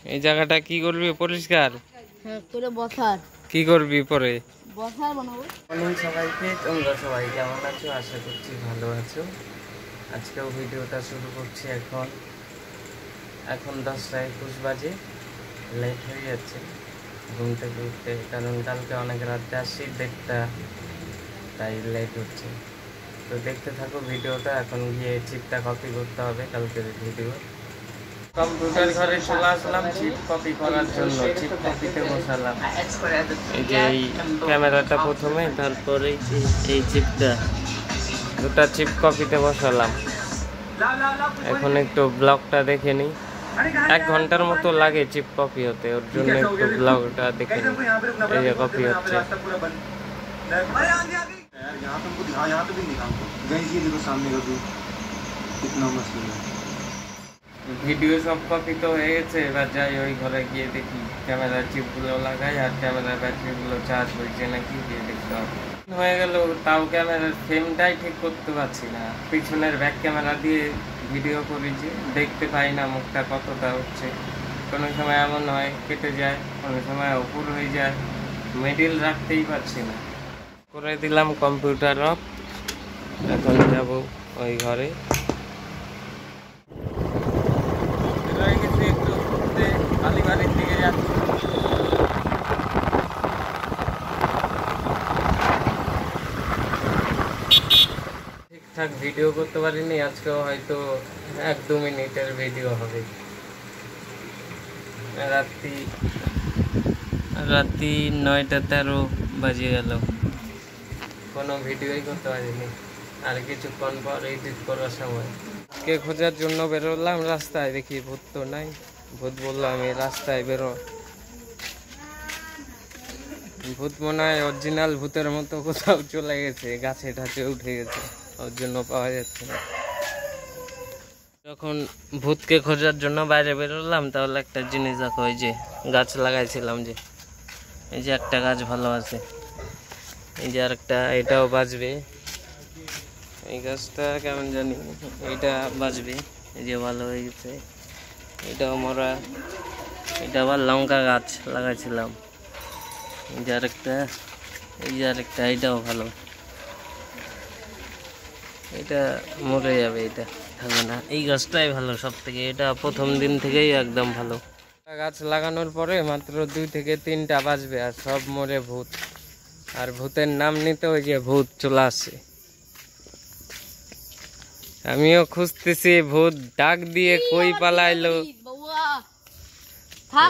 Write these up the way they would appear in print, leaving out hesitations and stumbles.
এই জায়গাটা কি করবি পরিষ্কার? হ্যাঁ, করে বসার। কি করবি পরে? বসার বানাবো। মর্নিং সবাইকে, তোমরা সবাই কেমন আছো? আশা করছি ভালো আছো। আজকেও ভিডিওটা শুরু করছি এখন 10:21 বাজে। লেট হয়ে যাচ্ছে ঘুম থেকে উঠতে, কারণ কালকে অনেক রাতে আসছি 1:30, তাই লেট হচ্ছে। তো দেখতে থাকো ভিডিওটা। এখন গিয়ে চিপটা কপি করতে হবে কালকের ভিডিও। কম্পিউটার ঘরে চলে আসলাম চিপ কপি করার জন্য। চিপ কপিতে বসালাম। এই যে এই ক্যামেরাটা প্রথমে, তারপরে এই চিপটা, দুটা চিপ কপিতে বসালাম। এখন একটু ব্লগটা দেখে নিই। 1 ঘন্টার মতো লাগে চিপ কপি হতে, ওর জন্য একটু ব্লগটা দেখে নিই। এই যে কপি হচ্ছে। ভিডিও সব কপি তো হয়ে গেছে। এবার যাই ওই ঘরে গিয়ে দেখি ক্যামেরার চিপগুলো লাগাই আর ক্যামেরার ব্যাটারিগুলো চার্জ হয়েছে নাকি গিয়ে দেখতে হবে। হয়ে গেল, তাও ক্যামেরার ফ্রেমটাই ঠিক করতে পারছি না। পিছনের ব্যাক ক্যামেরা দিয়ে ভিডিও করেছি, দেখতে পাই না মুখটা কতটা হচ্ছে। কোনো সময় এমন হয় কেটে যায়, কোনো সময় উপর হয়ে যায়, মিডিল রাখতেই পারছি না। করে দিলাম কম্পিউটার অফ। এখন যাব ওই ঘরে। একটু ঘুরতে আলিবাড়ির দিকে যাচ্ছি। ঠিকঠাক ভিডিও করতে পারিনি আজকেও, হয়তো 1-2 মিনিটের ভিডিও হবে। রাত্রি 9:13 বাজে গেল, কোনো ভিডিওই করতে পারিনি। আর কিছুক্ষণ পর এডিট করার সময় কে খোঁজার জন্য বেরোলাম রাস্তায়, দেখি ভূত তো নাই। ভূত বললাম, এই রাস্তায় বেরো, ভূত মনে হয় অরিজিনাল ভূতের মতো কোথাও চলে গেছে, গাছে ঠাছে উঠে গেছে, ওর জন্য পাওয়া যাচ্ছে না। যখন ভূতকে খোঁজার জন্য বাইরে বেরোলাম, তাহলে একটা জিনিস দেখো, ওই যে গাছ লাগাইছিলাম, যে এই যে একটা গাছ ভালো আছে, এই যে আরেকটা, এটাও বাঁচবে। এই গাছটা কেমন জানি, এটা বাঁচবে, এই যে ভালো হয়ে গেছে। এটাও মরা। এটা আবার লঙ্কা গাছ লাগাইছিলাম, এই যে আরেকটা, এই যে আরেকটা, এটাও ভালো। এটা মরে যাবে, এটা থাকবে না। এই গাছটাই ভালো সব থেকে, এটা প্রথম দিন থেকেই একদম ভালো। গাছ লাগানোর পরে মাত্র 2 থেকে 3টা বাঁচবে, আর সব মরে ভূত। আর ভূতের নাম নিতে ওই যে ভূত চলে আসছে। আমিও খুঁজতেছি, ভূত ডাক দিয়ে কই পালাইলো।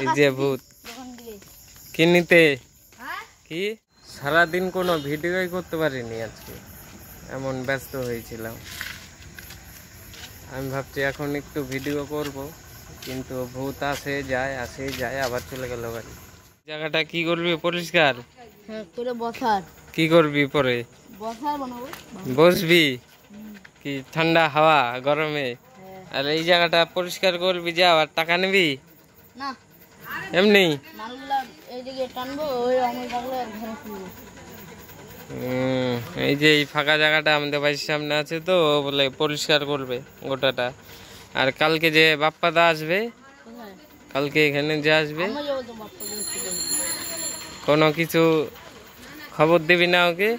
এই যে ভূত কি নিতে, কি সারাদিন কোনো ভিডিওই করতে পারিনি আজকে, এমন ব্যস্ত হয়েছিলাম। আমি ভাবছি এখন একটু ভিডিও করব, কিন্তু ভূত আসে যায় আবার চলে গেল বাড়ি। জায়গাটা কি করবি পরিষ্কার? হ্যাঁ, করে বসার। কি করবি পরে? বসার বানাবো। বসবি? কি ঠান্ডা হাওয়া গরমে? আর এই জায়গাটা পরিষ্কার করবি, যা আর টাকা নিবি না? এমনি মালগুলা এইদিকে টানবো, ওই আমার বাগলে ঘরে খুলবো। এই যে এই ফাঁকা জায়গাটা আমাদের বাড়ির সামনে আছে, তো বলে পরিষ্কার করবে গোটাটা। আর কালকে যে বাপ্পাদা আসবে, কালকে এখানে যে আসবে, কোনো কিছু খবর দিবি না ওকে?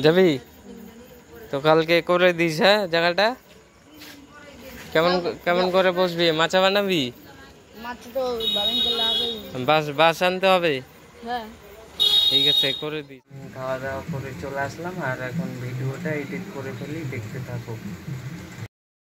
যাবি তো কালকে করে দিস। হ্যাঁ, জায়গাটা কেমন কেমন করে বসবি? মাচা বানাবি? বাস আনতে হবে। ঠিক আছে, করে দিস। খাওয়া দাওয়া করে চলে আসলাম, আর এখন ভিডিওটা এডিট করে ফেলি, দেখতে থাকো।